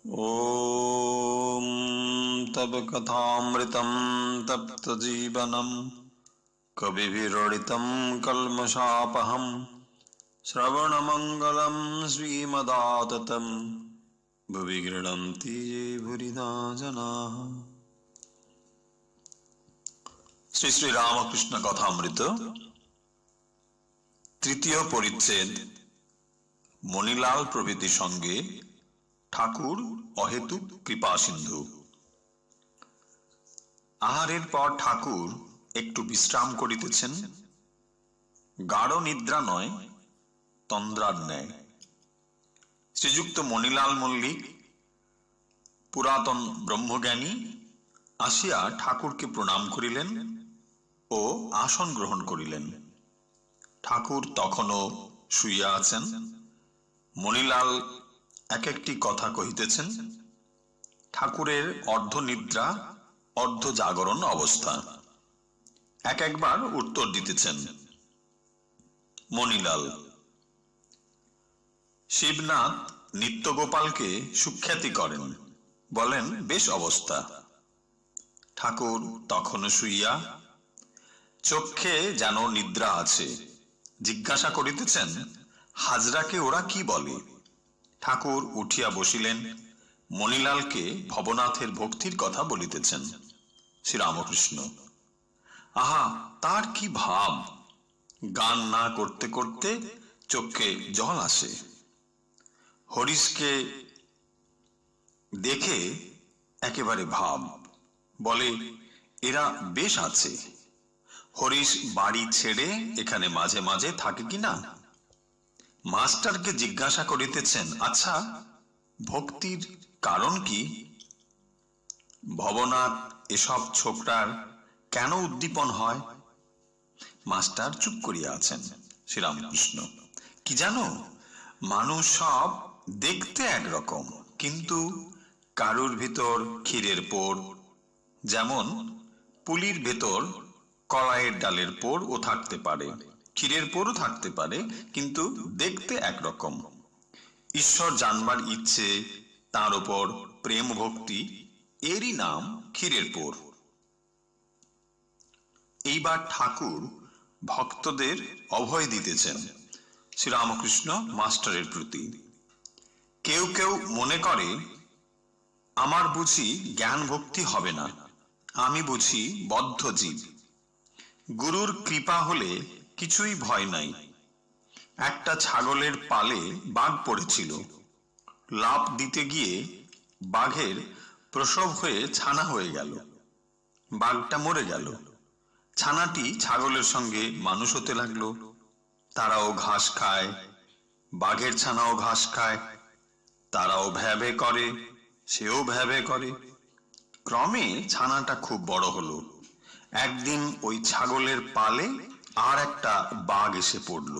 ॐ तव कथामृतं तप्त जीवनं कविभिरडितं कल्मषापहं श्रवणमङ्गलं श्रीमदाततं भुवि गृह्णन्ति ये भूरिदा जनाः। श्री श्री रामकृष्ण कथामृत तृतीय परिच्छेद मणिलाल प्रभृति संगे ঠাকুর অহেতুক কৃপা সিন্ধু। আহারের পর ঠাকুর একটু বিশ্রাম করিতেছেন, গাঢ় নিদ্রা নয়, তন্দ্রার ন্যায়। শ্রীযুক্ত মণিলাল মল্লিক, পুরাতন ব্রহ্মজ্ঞানী, আসিয়া ঠাকুরকে প্রণাম করিলেন ও আসন গ্রহণ করিলেন। ঠাকুর তখনও শুইয়া আছেন। মণিলাল এক একটি কথা কহিতেছেন। ঠাকুরের অর্ধনিদ্রা অর্ধ জাগরণ অবস্থা। এক একবার উত্তর দিতেছেন। মণিলাল: শিবনাথ নিত্যগোপালকে সুখ্যাতি করেন, বলেন বেশ অবস্থা। ঠাকুর তখনও শুইয়া, চক্ষে যেন নিদ্রা আছে। জিজ্ঞাসা করিতেছেন, হাজরাকে ওরা কি বলে? ঠাকুর উঠিয়া বসিলেন, মণিলালকে ভবনাথের ভক্তির কথা বলিতেছেন। শ্রীরামকৃষ্ণ: আহা, তার কি ভাব! গান না করতে করতে চোখে জল আসে। হরিশকে দেখে একেবারে ভাব, বলে এরা বেশ আছে। হরিশ বাড়ি ছেড়ে এখানে মাঝে মাঝে থাকে কিনা? মাস্টারকে জিজ্ঞাসা করিতেছেন, আচ্ছা, ভক্তির কারণ কি? ভবনাথ এসব ছোকরার কেন উদ্দীপন হয়? মাস্টার চুপ করিয়া আছেন। শ্রীরামকৃষ্ণ: কি জানো, মানুষ সব দেখতে একরকম, কিন্তু কারুর ভিতর ক্ষীরের পোর, যেমন পুলির ভেতর কলাইয়ের ডালের পোর ও থাকতে পারে, ক্ষীরের পোরও থাকতে পারে, কিন্তু দেখতে একরকম। ঈশ্বর জানবার ইচ্ছে, তার উপর প্রেম ভক্তি, এরই নাম ক্ষীরের পোর। এইবার ঠাকুর ভক্তদের অভয় দিতেছেন। শ্রীরামকৃষ্ণ মাস্টারের প্রতি: কেউ কেউ মনে করে আমার বুঝি জ্ঞান ভক্তি হবে না, আমি বুঝি বদ্ধ জীব। গুরুর কৃপা হলে কিছুই ভয় নাই। একটা ছাগলের পালে বাঘ পড়েছিল। লাফ দিতে গিয়ে বাঘের প্রসব হয়ে ছানা হয়ে গেল। বাঘটা মরে গেল। ছানাটি ছাগলের সঙ্গে মানুষ হতে লাগলো। তারাও ঘাস খায়, বাঘের ছানাও ঘাস খায়। তারাও ভ্যা ভ্যা করে, সেও ভ্যা ভ্যা করে। ক্রমে ছানাটা খুব বড় হলো। একদিন ওই ছাগলের পালে আর একটা বাঘ এসে পড়ল।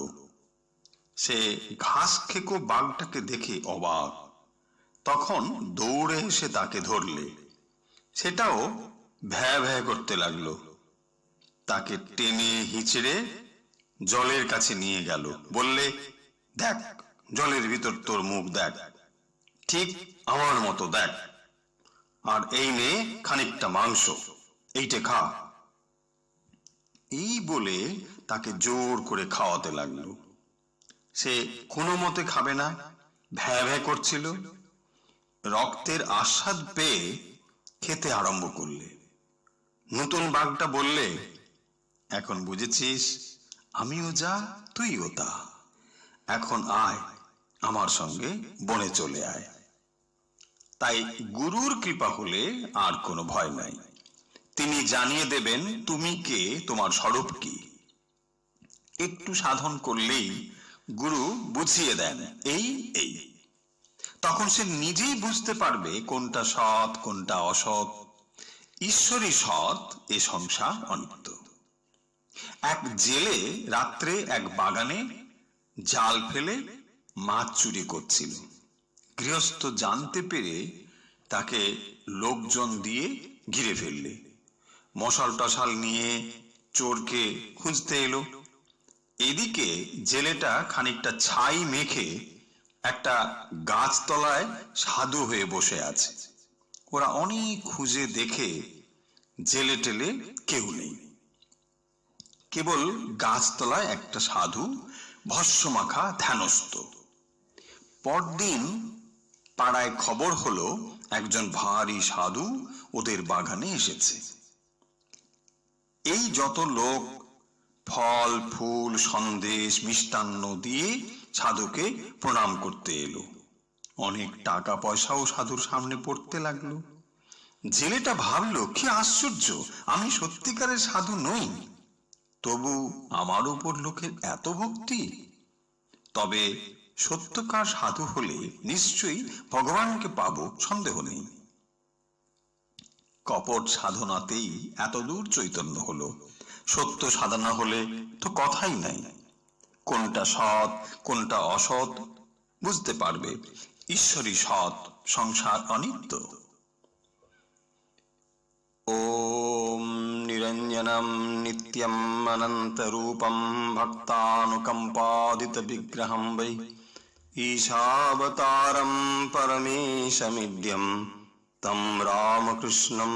সে ঘাস খেকো বাঘটাকে দেখে অবাক। তখন দৌড়ে এসে তাকে ধরলে। সেটাও ভ্যা ভ্যা করতে লাগলো। তাকে টেনে হিচড়ে জলের কাছে নিয়ে গেল। বললে, দেখ, জলের ভিতর তোর মুখ দেখ, ঠিক আমার মতো দেখ, আর এই নে খানিকটা মাংস, এইটা খা। এই বলে তাকে জোর করে খাওয়াতে লাগলো। সে কোনো মতে খাবে না, ভ্যা ভ্যা করছিল। রক্তের আস্বাদ পেয়ে খেতে আরম্ভ করলে। নতুন বাঘটা বললে, এখন বুঝেছিস, আমিও যা তুইও তা। এখন আয়, আমার সঙ্গে বনে চলে আয়। তাই গুরুর কৃপা হলে আর কোনো ভয় নাই। তিনি জানিয়ে দেবেন তুমি কে, তোমার স্বরূপ কি। একটু সাধন করলেই গুরু বুঝিয়ে দেন এই এই। তখন সে নিজেই বুঝতে পারবে কোনটা সৎ, কোনটা অসৎ। ঈশ্বরই সৎ, এ সংসার অনিত্য। এক জেলে রাত্রে এক বাগানে জাল ফেলে মাছ চুরি করছিল। গৃহস্থ জানতে পেরে তাকে লোকজন দিয়ে ঘিরে ফেললে। মশাল টশাল নিয়ে চোরকে খুঁজতে এলো। এদিকে জেলেটা খানিকটা ছাই মেখে একটা গাছতলায় সাধু হয়ে বসে আছে। ওরা অনেক খুঁজে দেখে জেলে টেলে কেউ নেই, কেবল গাছতলায় একটা সাধু ভস্মমাখা ধ্যানস্থ। পরদিন পাড়ায় খবর হলো একজন ভারী সাধু ওদের বাগানে এসেছে। এই যত লোক ফল ফুল সন্দেশ মিষ্টান্ন দিয়ে সাধুকে প্রণাম করতে এলো। অনেক টাকা পয়সাও সাধুর সামনে পড়তে লাগলো। জেলেটা ভাবলো, কি আশ্চর্য, আমি সত্যিকারের সাধু নই, তবু আমার উপর লোকের এত ভক্তি। তবে সত্যকার সাধু হলে নিশ্চয়ই ভগবানকে পাবো, সন্দেহ নেই। কপট সাধনাতেই এত দূর চৈতন্য হলো। সত্য সাধনা হলে তো কথাই নাই। কোনটা সৎ কোনটা অসৎ বুঝতে পারবে। ঈশ্বরই সৎ, সংসার অনিত্য। ওম নিরঞ্জনম নিত্যম অনন্তরূপম ভক্তানুকম্পাদিত বিগ্রহম বৈ ঈশাবতারম পরমেশমিদ্যম তম রামকৃষ্ণম